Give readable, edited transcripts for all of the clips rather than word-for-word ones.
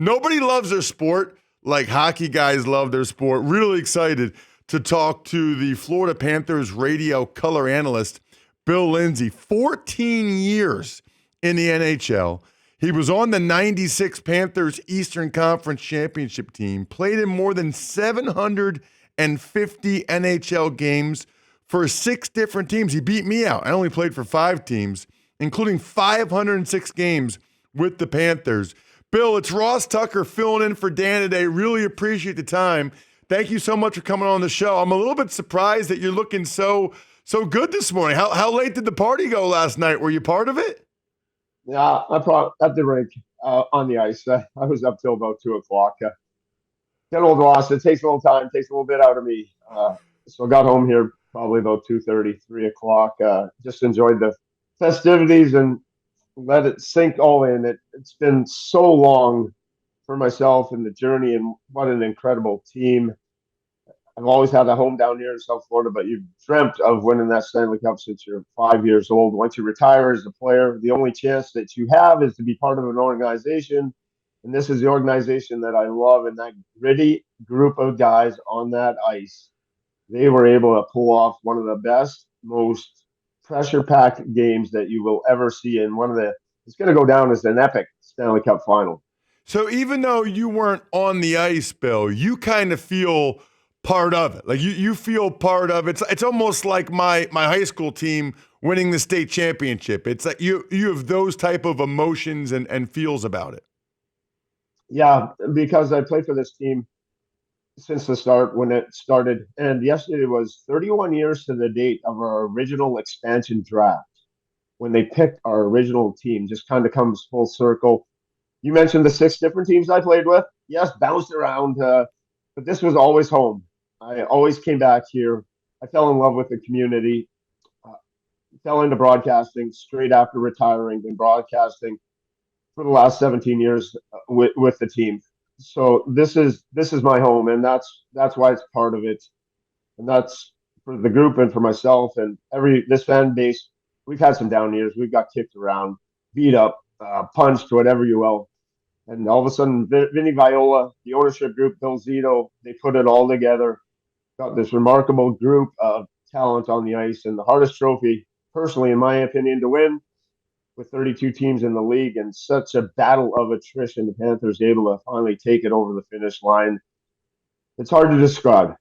Nobody loves their sport like hockey guys love their sport. Really excited to talk to the Florida Panthers radio color analyst, Bill Lindsay. 14 years in the NHL. He was on the 96 Panthers Eastern Conference Championship team, played in more than 750 NHL games for 6 different teams. He beat me out. I only played for 5 teams, including 506 games with the Panthers. Bill, it's Ross Tucker filling in for Dan today. Really appreciate the time. Thank you so much for coming on the show. I'm a little bit surprised that you're looking so good this morning. How late did the party go last night? Were you part of it? Yeah, I probably at the rink on the ice. I was up till about 2 o'clock. Get old Ross. It takes a little time, takes a little bit out of me. So I got home here probably about 2:30, 3 o'clock. Just enjoyed the festivities and let it sink all in. It's been so long for myself and the journey, and what an incredible team. I've always had a home down here in South Florida, but you've dreamt of winning that Stanley Cup since you're 5 years old. Once you retire as a player, the only chance that you have is to be part of an organization. And this is the organization that I love, and that gritty group of guys on that ice. They were able to pull off one of the best, most pressure packed games that you will ever see. And it's going to go down as an epic Stanley Cup final. So even though you weren't on the ice, Bill, you kind of feel part of it. Like you feel part of it. It's almost like my high school team winning the state championship. It's like you have those type of emotions and feels about it. Yeah, because I played for this team since the start when it started. And yesterday was 31 years to the date of our original expansion draft when they picked our original team. Just kind of comes full circle. You mentioned the 6 different teams I played with. Yes, bounced around, but this was always home. I always came back here. I fell in love with the community, uh, fell into broadcasting straight after retiring, been broadcasting for the last 17 years with the team. So this is my home, and that's why it's part of it, and that's for the group and for myself and every this fan base. We've had some down years. We've got kicked around, beat up, punched, whatever you will. And all of a sudden, Vinny Viola, the ownership group, Bill Zito, they put it all together. Got this remarkable group of talent on the ice, and the hardest trophy, personally, in my opinion, to win with 32 teams in the league and such a battle of attrition. The Panthers able to finally take it over the finish line. It's hard to describe.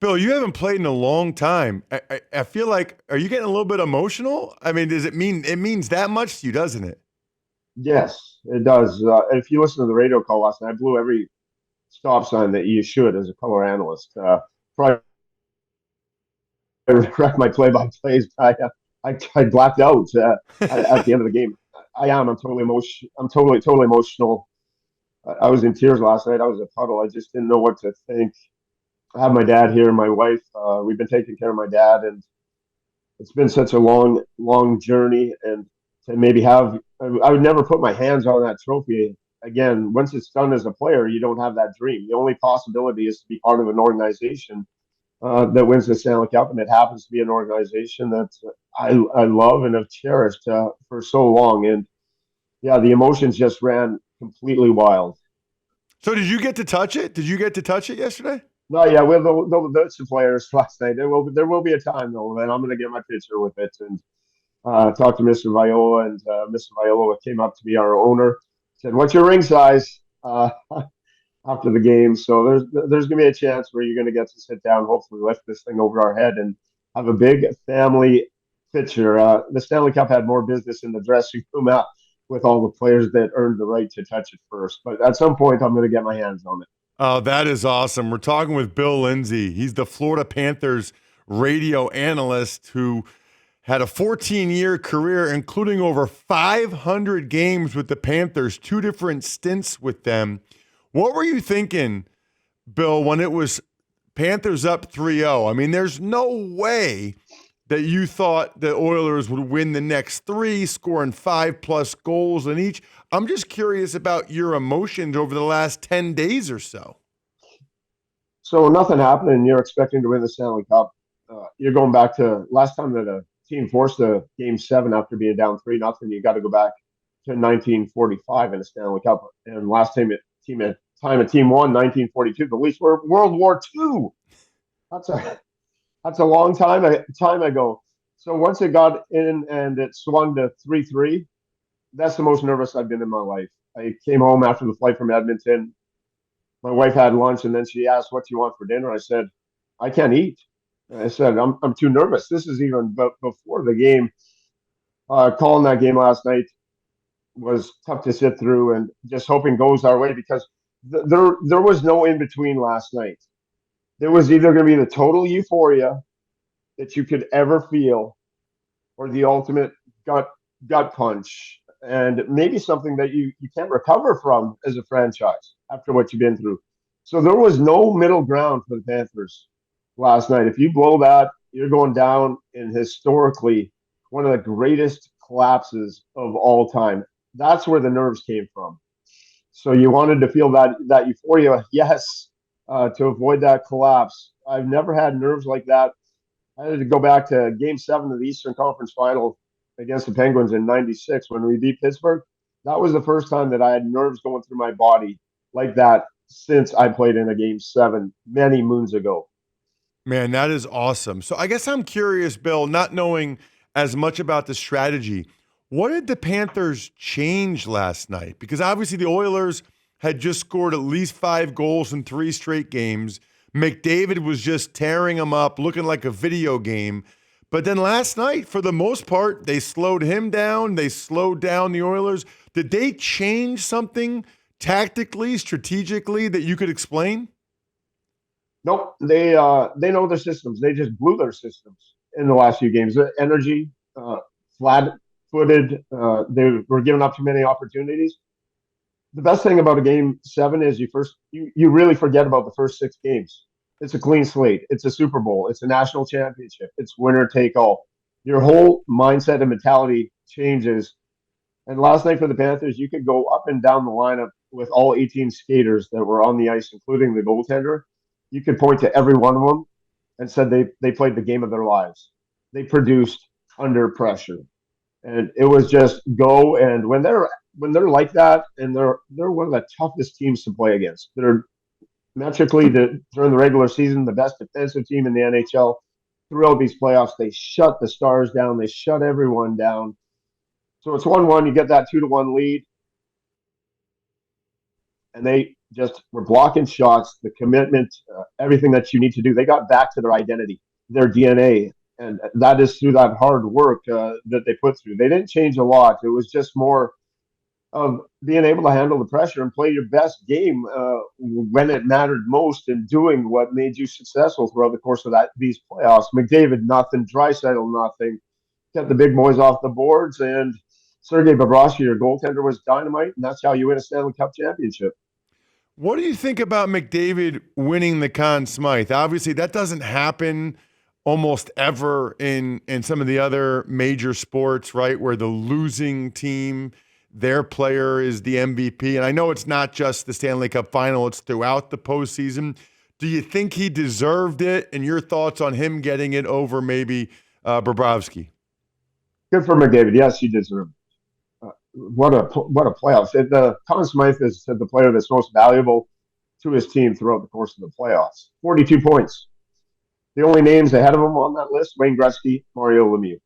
Bill, you haven't played in a long time. I feel like, are you getting a little bit emotional? I mean, does it means that much to you, doesn't it? Yes, it does. If you listen to the radio call last night, I blew every stop sign that you should as a color analyst. Probably wrecked my play-by-plays. I blacked out at the end of the game. I am. I'm totally emotional. I'm totally emotional. I was in tears last night. I was a puddle. I just didn't know what to think. I have my dad here, my wife. We've been taking care of my dad, and it's been such a long journey. And to maybe I would never put my hands on that trophy again. Once it's done as a player, you don't have that dream. The only possibility is to be part of an organization that wins the Stanley Cup, and it happens to be an organization that I love and have cherished for so long. And yeah, the emotions just ran completely wild. So did you get to touch it? Did you get to touch it yesterday? No, yeah, we'll some players last night. There will be a time though, and I'm going to get my picture with it and talk to Mr. Viola, and Mr. Viola came up to me, our owner, said, "What's your ring size?" After the game, so there's going to be a chance where you're going to get to sit down, hopefully lift this thing over our head, and have a big family picture. The Stanley Cup had more business in the dressing room out with all the players that earned the right to touch it first. But at some point, I'm going to get my hands on it. Oh, that is awesome. We're talking with Bill Lindsay. He's the Florida Panthers radio analyst who had a 14-year career, including over 500 games with the Panthers, 2 different stints with them. What were you thinking, Bill, when it was Panthers up 3-0? I mean, there's no way that you thought the Oilers would win the next 3, scoring 5+ goals in each. I'm just curious about your emotions over the last 10 days or so. So nothing happened, and you're expecting to win the Stanley Cup. You're going back to last time that a team forced a game 7 after being down 3-0. You got to go back to 1945 in the Stanley Cup, and last time a team won 1942. The Leafs were World War II. That's a long time ago. So once it got in and it swung to 3-3, that's the most nervous I've been in my life. I came home after the flight from Edmonton. My wife had lunch, and then she asked, "What do you want for dinner?" I said, "I can't eat." I said, I'm too nervous. This is even before the game. Calling that game last night was tough to sit through, and just hoping goes our way, because there was no in between last night. There was either going to be the total euphoria that you could ever feel, or the ultimate gut punch, and maybe something that you can't recover from as a franchise after what you've been through. So there was no middle ground for the Panthers last night. If you blow that, you're going down in historically one of the greatest collapses of all time. That's where the nerves came from. So you wanted to feel that euphoria, yes, to avoid that collapse. I've never had nerves like that. I had to go back to Game 7 of the Eastern Conference Final against the Penguins in '96 when we beat Pittsburgh. That was the first time that I had nerves going through my body like that since I played in a Game 7 many moons ago. Man, that is awesome. So I guess I'm curious, Bill, not knowing as much about the strategy, what did the Panthers change last night? Because obviously the Oilers had just scored at least 5 goals in 3 straight games. McDavid was just tearing them up, looking like a video game. But then last night, for the most part, they slowed him down. They slowed down the Oilers. Did they change something tactically, strategically that you could explain? Nope, they know their systems. They just blew their systems in the last few games. The energy, flat-footed. They were giving up too many opportunities. The best thing about a Game 7 is you really forget about the first 6 games. It's a clean slate. It's a Super Bowl. It's a national championship. It's winner take all. Your whole mindset and mentality changes. And last night for the Panthers, you could go up and down the lineup with all 18 skaters that were on the ice, including the goaltender. You could point to every one of them and said they played the game of their lives. They produced under pressure, and it was just go. And when they're like that, and they're one of the toughest teams to play against. They're metrically during the regular season the best defensive team in the NHL. Throughout these playoffs, they shut the Stars down. They shut everyone down. So it's 1-1. You get that 2-1 lead, and they just were blocking shots, the commitment, everything that you need to do. They got back to their identity, their DNA, and that is through that hard work that they put through. They didn't change a lot. It was just more of being able to handle the pressure and play your best game when it mattered most, and doing what made you successful throughout the course of these playoffs. McDavid, nothing. Draisaitl, nothing. Kept the big boys off the boards, and Sergei Bobrovsky, your goaltender, was dynamite, and that's how you win a Stanley Cup championship. What do you think about McDavid winning the Conn Smythe? Obviously, that doesn't happen almost ever in some of the other major sports, right? Where the losing team, their player is the MVP. And I know it's not just the Stanley Cup final, it's throughout the postseason. Do you think he deserved it? And your thoughts on him getting it over maybe Bobrovsky? Good for McDavid. Yes, he deserved it. What a playoff! The Conn Smythe is the player that's most valuable to his team throughout the course of the playoffs. 42 points. The only names ahead of him on that list: Wayne Gretzky, Mario Lemieux.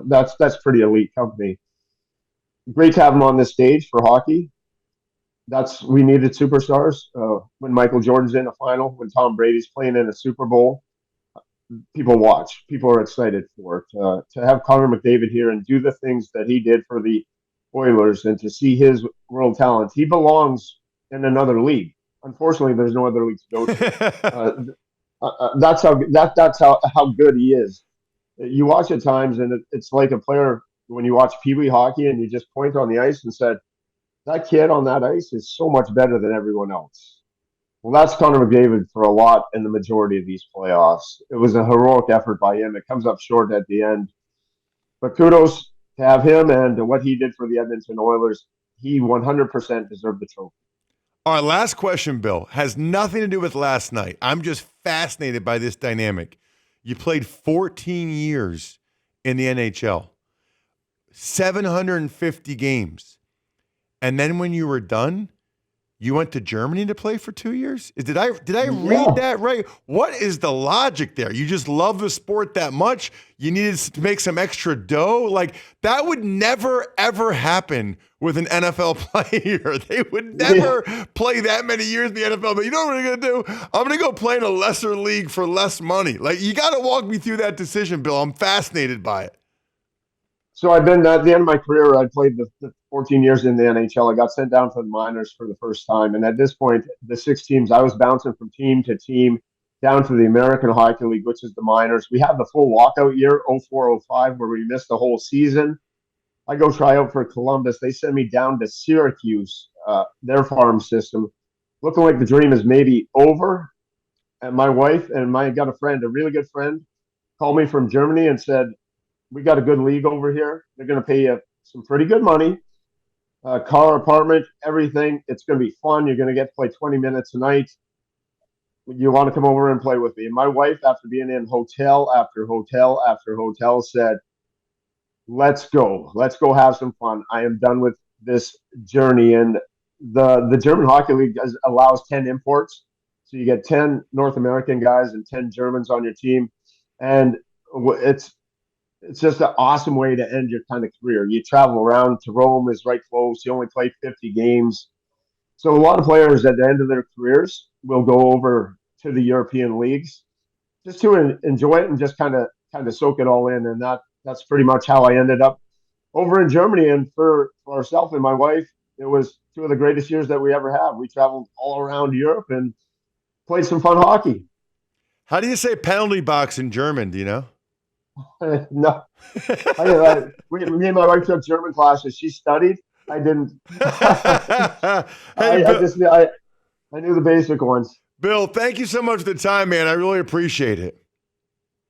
That's pretty elite company. Great to have him on this stage for hockey. We needed superstars. When Michael Jordan's in a final, when Tom Brady's playing in a Super Bowl, people watch. People are excited for it. To have Connor McDavid here and do the things that he did for the Oilers, and to see his world talent, he belongs in another league. Unfortunately, there's no other league to go to. That's how good he is. You watch at times, and it's like a player when you watch Pee Wee hockey, and you just point on the ice and said, "That kid on that ice is so much better than everyone else." Well, that's Connor McDavid for a lot in the majority of these playoffs. It was a heroic effort by him. It comes up short at the end, but kudos to have him and what he did for the Edmonton Oilers. He 100% deserved the trophy. All right, last question, Bill. Has nothing to do with last night. I'm just fascinated by this dynamic. You played 14 years in the NHL, 750 games. And then when you were done, you went to Germany to play for 2 years? Did I Yeah. read that right? What is the logic there? You just love the sport that much? You needed to make some extra dough? Like, that would never, ever happen with an NFL player. They would never play that many years in the NFL. But you know what I'm going to do? I'm going to go play in a lesser league for less money. Like, you got to walk me through that decision, Bill. I'm fascinated by it. So I've been at the end of my career. I played the 14 years in the NHL. I got sent down to the minors for the first time, and at this point, the 6 teams, I was bouncing from team to team down to the American Hockey League, which is the minors. We had the full lockout year, 04-05, where we missed the whole season. I go try out for Columbus. They send me down to Syracuse, their farm system, looking like the dream is maybe over. And my wife and I got a friend, a really good friend, called me from Germany and said, we got a good league over here. They're going to pay you some pretty good money, car, apartment, everything. It's going to be fun. You're going to get to play 20 minutes a night. You want to come over and play with me? And my wife, after being in hotel after hotel after hotel, said, let's go. Let's go have some fun. I am done with this journey. And the German Hockey League allows 10 imports. So you get 10 North American guys and 10 Germans on your team. And it's just an awesome way to end your kind of career. You travel around to Rome is right close. You only play 50 games. So a lot of players at the end of their careers will go over to the European leagues just to enjoy it and just kind of soak it all in. And that's pretty much how I ended up over in Germany. And for ourselves and my wife, it was two of the greatest years that we ever had. We traveled all around Europe and played some fun hockey. How do you say penalty box in German? Do you know? No, me and my wife took German classes. She studied. I didn't. Hey, I knew the basic ones. Bill, thank you so much for the time, man. I really appreciate it.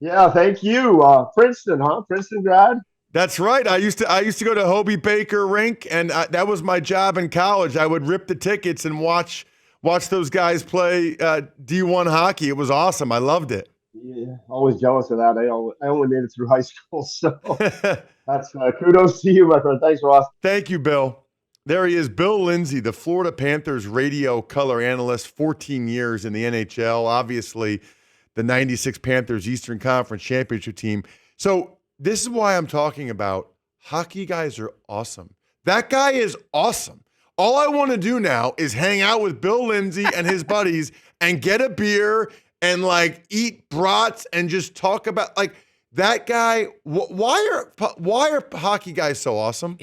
Yeah, thank you. Princeton, huh? Princeton grad. That's right. I used to go to Hobie Baker Rink, and that was my job in college. I would rip the tickets and watch those guys play D1 hockey. It was awesome. I loved it. Yeah, always jealous of that. I only made it through high school, so that's kudos to you, my friend. Thanks, Ross. Thank you, Bill. There he is, Bill Lindsay, the Florida Panthers radio color analyst, 14 years in the NHL, obviously the 96 Panthers Eastern Conference Championship team. So this is why I'm talking about hockey guys are awesome. That guy is awesome. All I want to do now is hang out with Bill Lindsay and his buddies and get a beer and like eat brats and just talk about like that guy. Why are hockey guys so awesome?